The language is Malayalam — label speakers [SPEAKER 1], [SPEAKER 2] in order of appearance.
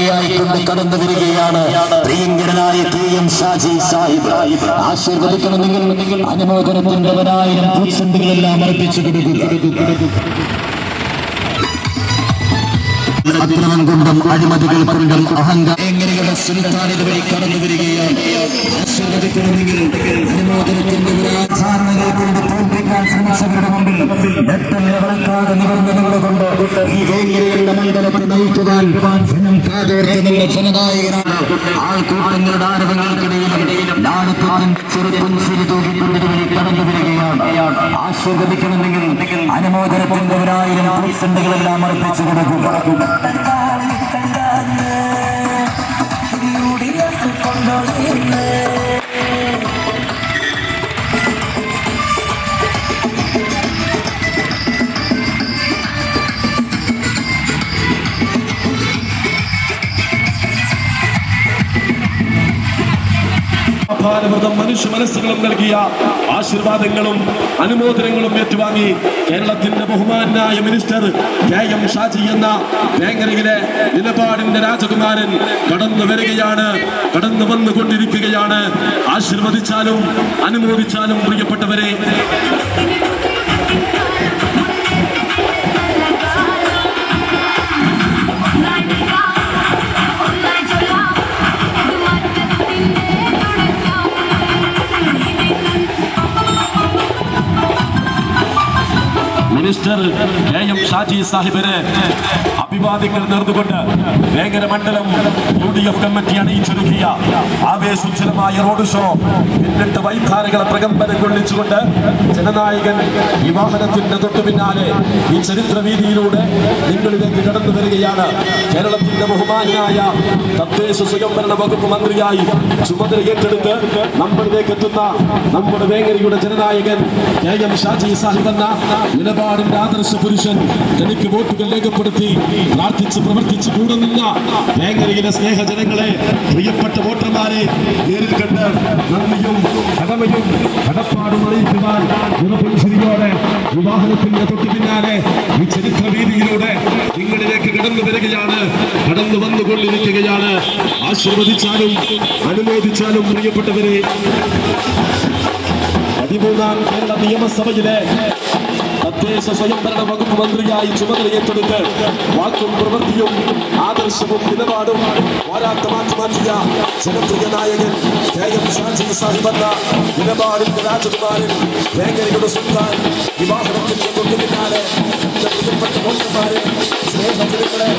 [SPEAKER 1] മുഖ്യാതിഥിയായിക്കൊണ്ട് കടന്നു വരികയാണ് പ്രിയങ്കരനായ TM ഷാജി സാഹിബ്. ആശീർവദിക്കണമെങ്കിൽ അനുമോദനത്തിന്റെ 1000 പൂച്ചെണ്ടുകളെല്ലാം അർപ്പിച്ചു കൊടുക്കുക. അക്രമം കൊണ്ടും അഴിമതികൾ കൊണ്ടും അഹങ്കാരങ്ങളുടെ സുൽത്താൻ ഇതുവഴി കടന്നു വരികയാണ്. ആശീർവദിക്കണമെങ്കിൽ അനുമോദനത്തിന്റെ ധാരണകൾ കൊണ്ട് തോൽപ്പിക്കാൻ ശ്രമിച്ചവരുടെ മുമ്പിൽ വളക്കാതെ നിബന്ധനകളുകൊണ്ട് ഈ വേങ്ങരയുടെ മണ്ഡലത്തെ നയിക്കുവാൻ ജനം കാതോർത്തുള്ള ജനനായകനാണ്. ആൾക്കൂട്ടങ്ങളുടെ ആരവങ്ങൾക്കിടയിലും ലാളിത്യത്തിൻ ചെറുപ്പൻ ചിരി തൂക്കിക്കൊണ്ട് ഇതുവഴി കടന്നു വരികയാണ്. ആശീർവദിക്കണമെങ്കിൽ അനുമോദനത്തിന്റെ 1000 പൂച്ചെണ്ടുകളെല്ലാം അർപ്പിച്ചു കൊടുക്കുക.
[SPEAKER 2] മനുഷ്യ മനസ്സുകളും നൽകിയ ആശീർവാദങ്ങളും അനുമോദനങ്ങളും ഏറ്റുവാങ്ങി കേരളത്തിന്റെ ബഹുമാനായ മിനിസ്റ്റർ KM ഷാജി എന്ന വേങ്ങരയിലെ നിലപാടിന്റെ രാജകുമാരൻ കടന്നു വരികയാണ്, കടന്നു വന്നുകൊണ്ടിരിക്കുകയാണ്. ആശീർവദിച്ചാലും അനുമോദിച്ചാലും പ്രിയപ്പെട്ടവരെ, മിനിസ്റ്റർ KM ഷാജി സാഹിബിന് അഭിവാദ്യങ്ങൾ നേർന്നുകൊണ്ട് വേങ്ങര മണ്ഡലം UDF കമ്മിറ്റി അണിയിച്ചൊരുക്കിയ ആവേശോജ്വലമായ റോഡ് ഷോ പിന്നിട്ട് വൈദ്ധാരകളെ പ്രകമ്പനം കൊള്ളിച്ചുകൊണ്ട് ജനനായകൻ ഈ വാഹനത്തിന്റെ തൊട്ടു പിന്നാലെ ഈ ചരിത്രവീതിയിലൂടെ നിങ്ങളിലേക്ക് കടന്നു വരികയാണ്. കേരളത്തിന്റെ ബഹുമാനായ തദ്ദേശ സ്വയംഭരണ വകുപ്പ് മന്ത്രിയായി ചുമതല ഏറ്റെടുത്ത് നമ്മളിലേക്ക് എത്തുന്ന നമ്മുടെ വേങ്ങരയുടെ ജനനായകൻ KM ഷാജി സാഹിബ് എന്ന നിലപാടിന്റെ ആദർശ പുരുഷൻ തനിക്ക് വോട്ടുകൾ രേഖപ്പെടുത്തി പ്രാർത്ഥിച്ച് പ്രവർത്തിച്ച് കൂടെ നിന്ന വേങ്ങരയിലെ സ്നേഹജനങ്ങളെ, പ്രിയപ്പെട്ട വോട്ടർമാരെ നേരിൽ കണ്ട് നന്ദിയും കടമയും കടപ്പാടും അറിയിക്കുവാൻ നിറപുഞ്ചിരിയോടെ വിവാഹത്തിന്റെ തൊട്ടു പിന്നാലെ ഈ ചരിത്രവീതിയിലൂടെ നിങ്ങളിലേക്ക് കടന്നു വരികയാണ്, കടന്നു വന്നുകൊണ്ടിരിക്കുകയാണ്. ആശീർവദിച്ചാലും അനുമോദിച്ചാലും പ്രിയപ്പെട്ടവരെ, 13ാം കേരള നിയമസഭയിലെ തദ്ദേശ സ്വയംഭരണ വകുപ്പ് മന്ത്രിയായി ചുമതല ഏറ്റെടുത്ത് വാക്കും പ്രവൃത്തിയും ആദർശവും നിലപാടും പോരാട്ടമാക്കി മാറ്റിയ ജനപ്രിയ നായകൻ KM ഷാജി സാഹിബ് എന്ന നിലപാടിന്റെ രാജകുമാരൻ, വേങ്ങരയുടെ സുൽത്താൻ, വിവാഹത്തിന്റെ തൊട്ടു പിന്നാലെ പ്രിയപ്പെട്ട വോട്ടർമാരെ, സ്നേഹജനങ്ങളെ